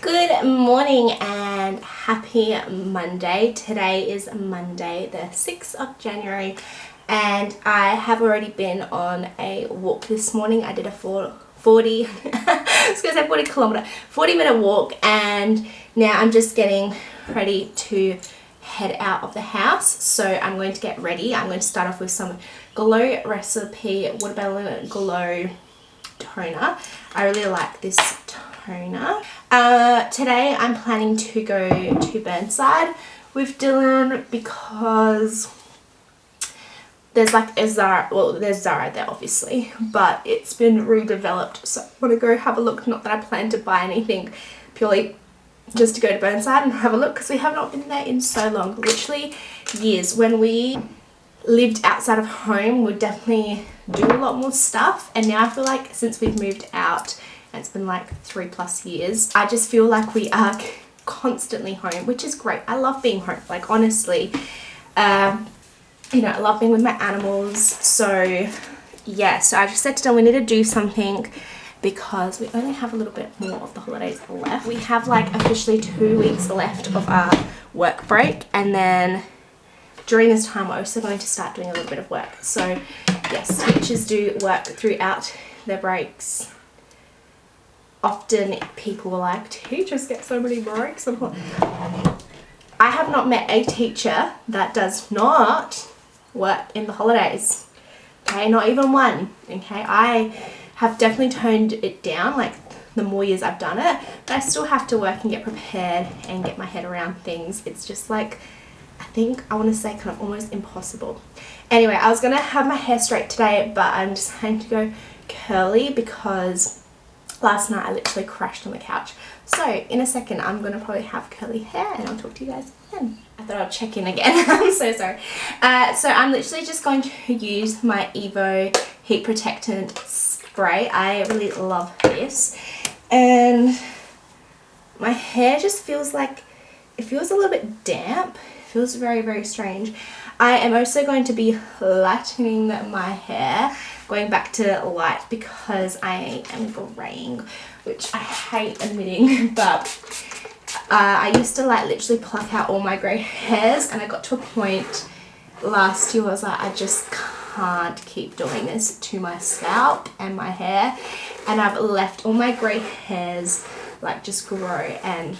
Good morning and happy Monday. Today is Monday the 6th of January and I have already been on a walk this morning. I did a 40 minute walk, and now I'm just getting ready to head out of the house. So I'm going to get ready. I'm going to start off with some Glow Recipe Watermelon Glow toner. I really like this toner. Today I'm planning to go to Burnside with Dylan because there's like a Zara, well there's Zara there obviously, but it's been redeveloped, so I want to go have a look. Not that I plan to buy anything, purely just to go to Burnside and have a look because we have not been there in so long, literally years. When we lived outside of home we'd definitely do a lot more stuff, and now I feel like since we've moved out and it's been like 3+ years, I just feel like we are constantly home, which is great. I love being home, like honestly. You know, I love being with my animals. So yeah, so I just said to Dylan we need to do something because we only have a little bit more of the holidays left. We have like officially 2 weeks left of our work break, and then during this time we're also going to start doing a little bit of work. So yes, teachers do work throughout their breaks. Often people were like, teachers get so many breaks. I'm like, I have not met a teacher that does not work in the holidays. Okay, not even one. Okay, I have definitely toned it down like the more years I've done it, but I still have to work and get prepared and get my head around things. It's just like, I think I want to say kind of almost impossible. Anyway, I was gonna have my hair straight today, but I'm deciding to go curly because last night I literally crashed on the couch. So in a second I'm gonna probably have curly hair and I'll talk to you guys again. I thought I'd check in again. I'm so sorry. So I'm literally just going to use my Evo heat protectant spray. I really love this, and my hair just feels like, it feels a little bit damp. It feels very, very strange. I am also going to be lightening my hair, going back to light because I am graying, which I hate admitting, but I used to like literally pluck out all my grey hairs, and I got to a point last year where I was like, I just can't keep doing this to my scalp and my hair, and I've left all my grey hairs like just grow. And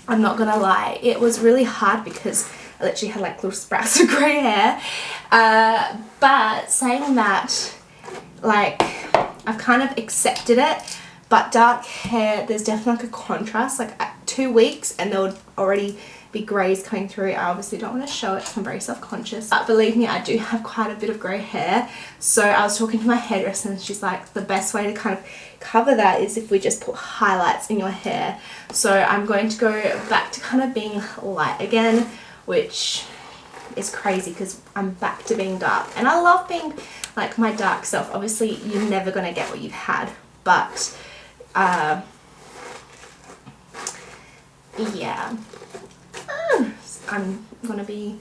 I'm not gonna lie, it was really hard because I literally had like little sprouts of grey hair, but saying that, like I've kind of accepted it. But dark hair, there's definitely like a contrast, like 2 weeks and there would already be greys coming through. I obviously don't want to show it because I'm very self-conscious, but believe me, I do have quite a bit of grey hair. So I was talking to my hairdresser and she's like, the best way to kind of cover that is if we just put highlights in your hair. So I'm going to go back to kind of being light again, which is crazy because I'm back to being dark, and I love being like my dark self. Obviously you're never going to get what you've had, but yeah, I'm gonna be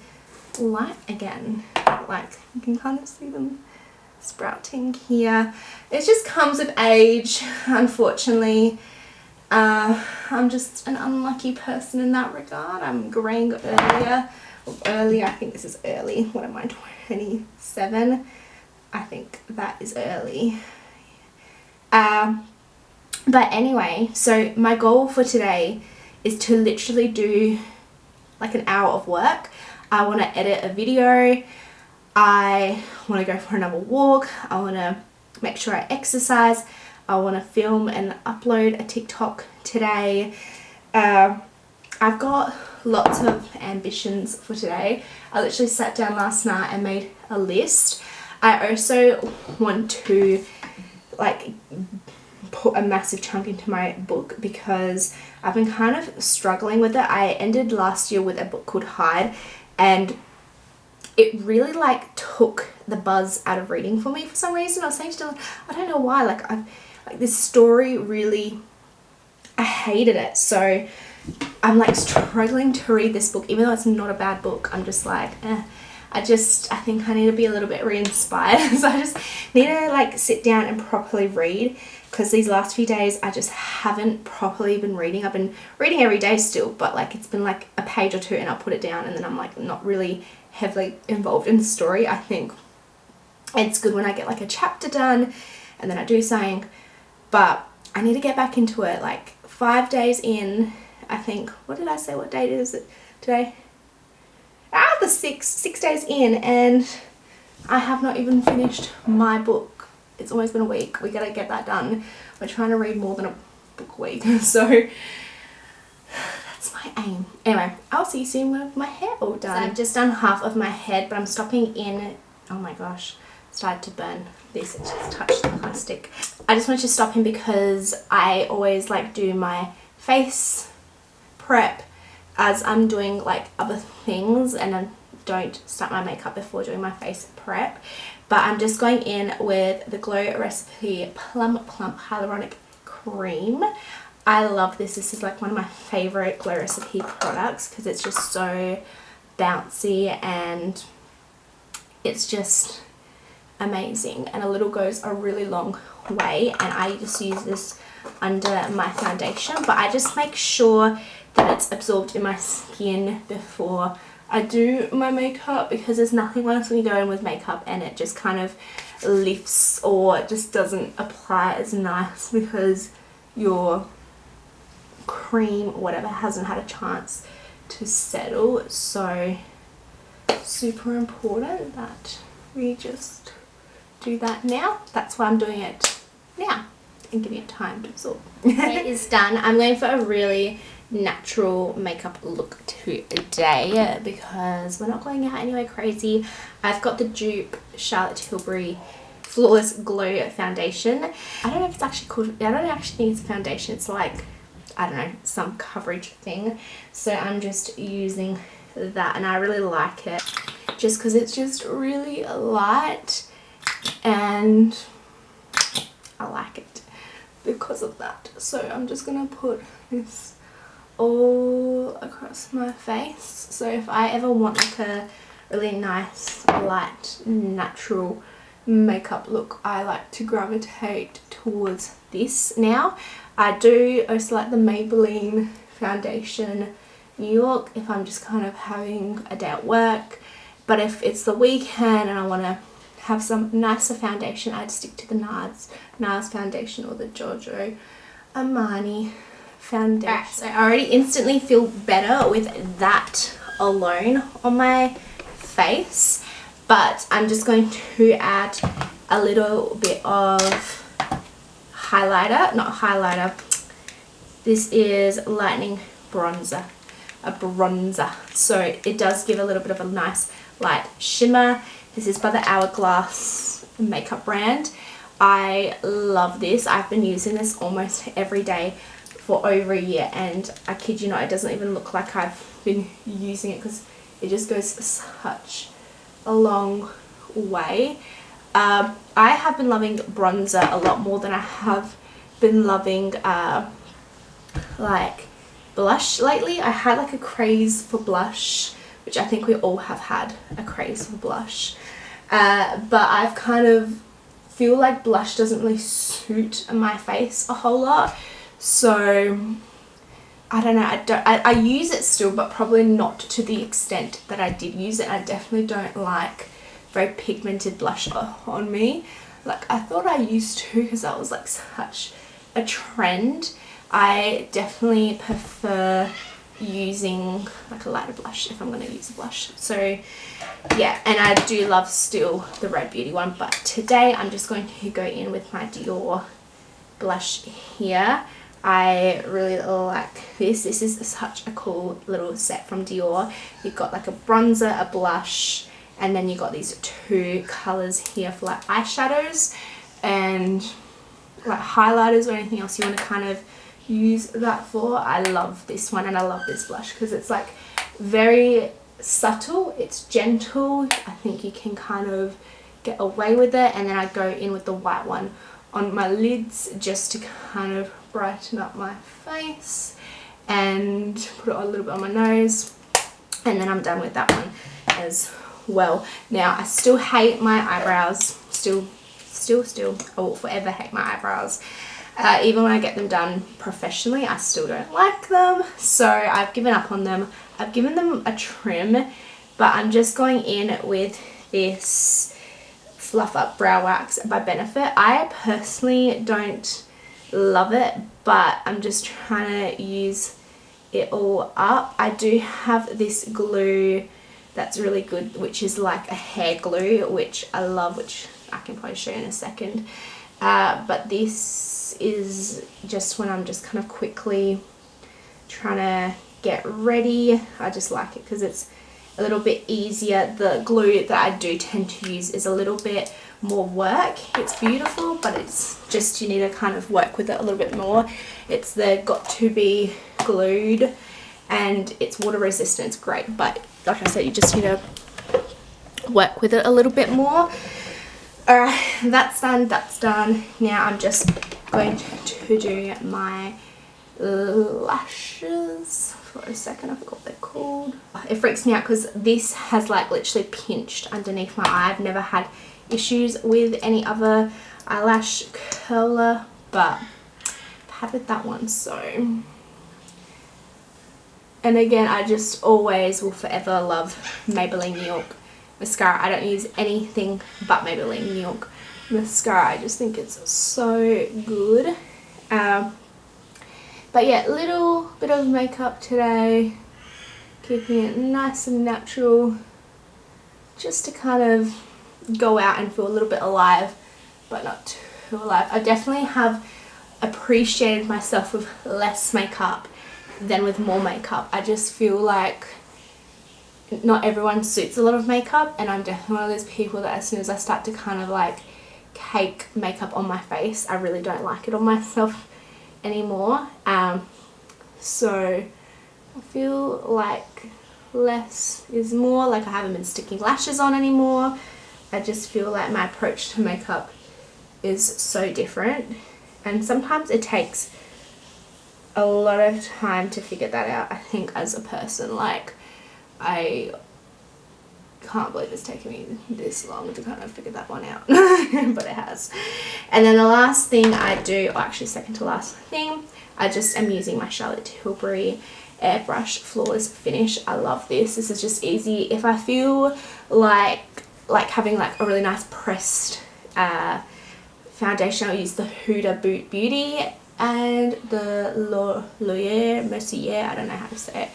light again. Like you can kind of see them sprouting here. It just comes with age, unfortunately. I'm just an unlucky person in that regard. I'm graying earlier. Well, earlier, I think this is early. What am I, 27? I think that is early. But anyway, so my goal for today is to literally do like an hour of work. I want to edit a video. I want to go for another walk. I want to make sure I exercise. I want to film and upload a TikTok today. I've got lots of ambitions for today. I literally sat down last night and made a list. I also want to like put a massive chunk into my book because I've been kind of struggling with it. I ended last year with a book called Hide, and it really like took the buzz out of reading for me for some reason. I was saying to Dylan, I don't know why, like this story really, I hated it. So I'm like struggling to read this book, even though it's not a bad book. I'm just like, I think I need to be a little bit re-inspired. So I just need to like sit down and properly read, because these last few days I just haven't properly been reading. I've been reading every day still, but like it's been like a page or two and I'll put it down and then I'm like not really heavily involved in the story. I think it's good when I get like a chapter done and then I do something, but I need to get back into it. Like 5 days in, I think, what did I say, what date is it today? The 6 days in, and I have not even finished my book. It's almost been a week. We gotta get that done. We're trying to read more than a book a week, so that's my aim. Anyway, I'll see you soon with my hair all done. So I've just done half of my head, but I'm stopping in, oh my gosh, started to burn this, it just touched the plastic. I just wanted to stop in because I always like do my face prep as I'm doing like other things, and I don't start my makeup before doing my face prep. But I'm just going in with the Glow Recipe Plum Plump Hyaluronic Cream. I love this. This is like one of my favorite Glow Recipe products because it's just so bouncy and it's just amazing, and a little goes a really long way. And I just use this under my foundation, but I just make sure that it's absorbed in my skin before I do my makeup, because there's nothing worse when you go in with makeup and it just kind of lifts or it just doesn't apply as nice because your cream or whatever hasn't had a chance to settle. So super important that we just do that now. That's why I'm doing it now and giving it time to absorb. It is done. I'm going for a really natural makeup look today because we're not going out anywhere crazy. I've got the dupe Charlotte Tilbury Flawless Glow Foundation. I don't know if it's actually called, I don't actually think it's a foundation. It's like, I don't know, some coverage thing. So I'm just using that and I really like it just because it's just really light and I like it because of that. So I'm just gonna put this all across my face. So if I ever want like a really nice light natural makeup look, I like to gravitate towards this now. I do also like the Maybelline foundation New York if I'm just kind of having a day at work, but if it's the weekend and I want to have some nicer foundation, I'd stick to the NARS foundation or the Giorgio Armani foundation. Right, so I already instantly feel better with that alone on my face, but I'm just going to add a little bit of highlighter, not highlighter, this is lightening bronzer, a bronzer, so it does give a little bit of a nice light shimmer. This is by the Hourglass makeup brand. I love this. I've been using this almost every day for over a year, and I kid you not, it doesn't even look like I've been using it because it just goes such a long way. I have been loving bronzer a lot more than I have been loving like blush lately. I had like a craze for blush, which I think we all have had a craze for blush, but I've kind of feel like blush doesn't really suit my face a whole lot. So I don't know, I use it still, but probably not to the extent that I did use it. I definitely don't like very pigmented blush on me like I thought I used to, because that was like such a trend. I definitely prefer using like a lighter blush if I'm going to use a blush. So yeah, and I do love still the Red Beauty one, but today I'm just going to go in with my Dior blush here. I really like this. This is such a cool little set from Dior. You've got like a bronzer, a blush, and then you got these two colors here for like eyeshadows and like highlighters or anything else you want to kind of use that for. I love this one and I love this blush because it's like very subtle, it's gentle. I think you can kind of get away with it, and then I go in with the white one on my lids just to kind of brighten up my face and put it a little bit on my nose, and then I'm done with that one as well. Now I still hate my eyebrows, still I will forever hate my eyebrows. Even when I get them done professionally, I still don't like them. So I've given up on them. I've given them a trim, but I'm just going in with this Fluff Up Brow Wax by Benefit. I personally don't love it, but I'm just trying to use it all up. I do have this glue that's really good, which is like a hair glue, which I love, which I can probably show you in a second. But this is just when I'm just kind of quickly trying to get ready. I just like it because it's a little bit easier. The glue that I do tend to use is a little bit more work. It's beautiful, but it's just, you need to kind of work with it a little bit more. It's the Got To Be Glued, and it's water resistant. It's great, but like I said, you just need to work with it a little bit more. Alright, that's done, that's done. Now I'm just going to do my lashes. For a second, I forgot what they're called. It freaks me out because this has like literally pinched underneath my eye. I've never had issues with any other eyelash curler, but I've had with that one, so. And again, I just always will forever love Maybelline New York mascara. I don't use anything but Maybelline New York mascara. I just think it's so good. But yeah, little bit of makeup today, keeping it nice and natural, just to kind of go out and feel a little bit alive, but not too alive. I definitely have appreciated myself with less makeup than with more makeup. I just feel like not everyone suits a lot of makeup, and I'm definitely one of those people that as soon as I start to kind of like cake makeup on my face, I really don't like it on myself anymore. So I feel like less is more. Like, I haven't been sticking lashes on anymore. I just feel like my approach to makeup is so different, and sometimes it takes a lot of time to figure that out. I think as a person, like, I can't believe it's taken me this long to kind of figure that one out, but it has. And then the last thing I do, or actually second to last thing, I just am using my Charlotte Tilbury Airbrush Flawless Finish. I love this. This is just easy. If I feel like having like a really nice pressed foundation, I'll use the Huda Beauty and the Laurier Mercier, I don't know how to say it.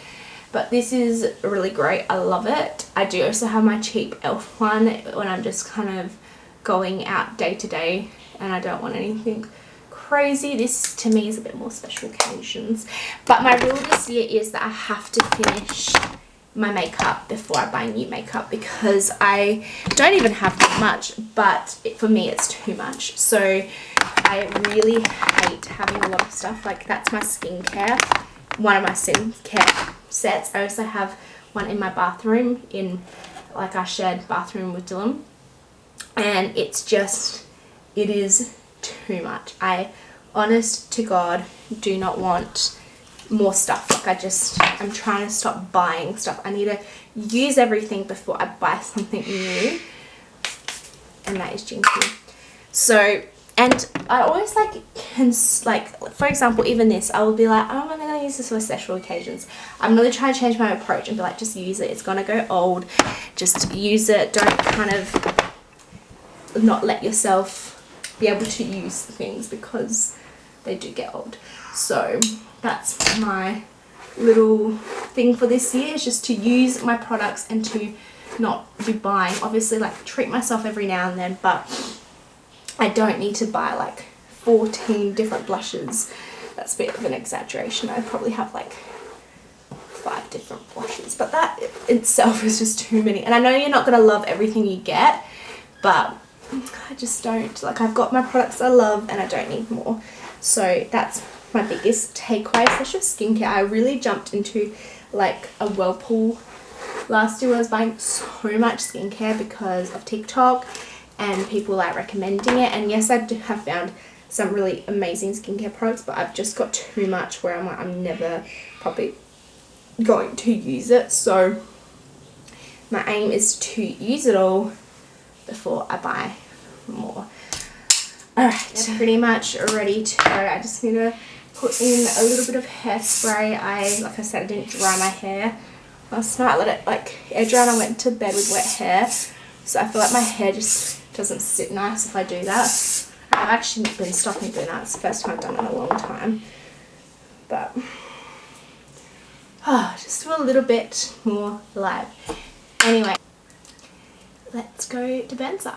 But this is really great. I love it. I do also have my cheap e.l.f. one when I'm just kind of going out day to day and I don't want anything crazy. This to me is a bit more special occasions. But my rule this year is that I have to finish my makeup before I buy new makeup, because I don't even have that much, but for me it's too much. So I really hate having a lot of stuff. Like, that's my skincare, one of my skincare sets. I also have one in my bathroom, in like our shared bathroom with Dylan, and it's just, it is too much. I, honest to God, do not want more stuff. Like, I'm trying to stop buying stuff. I need to use everything before I buy something new, and that is jinky. So, and I always for example, even this, I will be like, oh, I'm gonna use this for special occasions. I'm really trying to change my approach and be like, just use it. It's gonna go old. Just use it. Don't kind of not let yourself be able to use the things, because they do get old. So that's my little thing for this year, is just to use my products and to not be buying. Obviously, like, treat myself every now and then, but I don't need to buy like 14 different blushes. That's a bit of an exaggeration. I probably have like 5 different blushes, but that itself is just too many. And I know you're not going to love everything you get, but I just don't. Like, I've got my products I love and I don't need more. So that's my biggest takeaway, especially with skincare. I really jumped into like a whirlpool last year when I was buying so much skincare because of TikTok and people like recommending it. And yes, I have found some really amazing skincare products, but I've just got too much where I'm like, I'm never probably going to use it. So my aim is to use it all before I buy more. Alright, they're pretty much ready to go. I just need to put in a little bit of hairspray. Like I said, I didn't dry my hair last night. I let it like air dry and I went to bed with wet hair. So I feel like my hair just doesn't sit nice if I do that. I've actually been stopping doing that. It's the first time I've done it in a long time. But just a little bit more live. Anyway, let's go to bedside.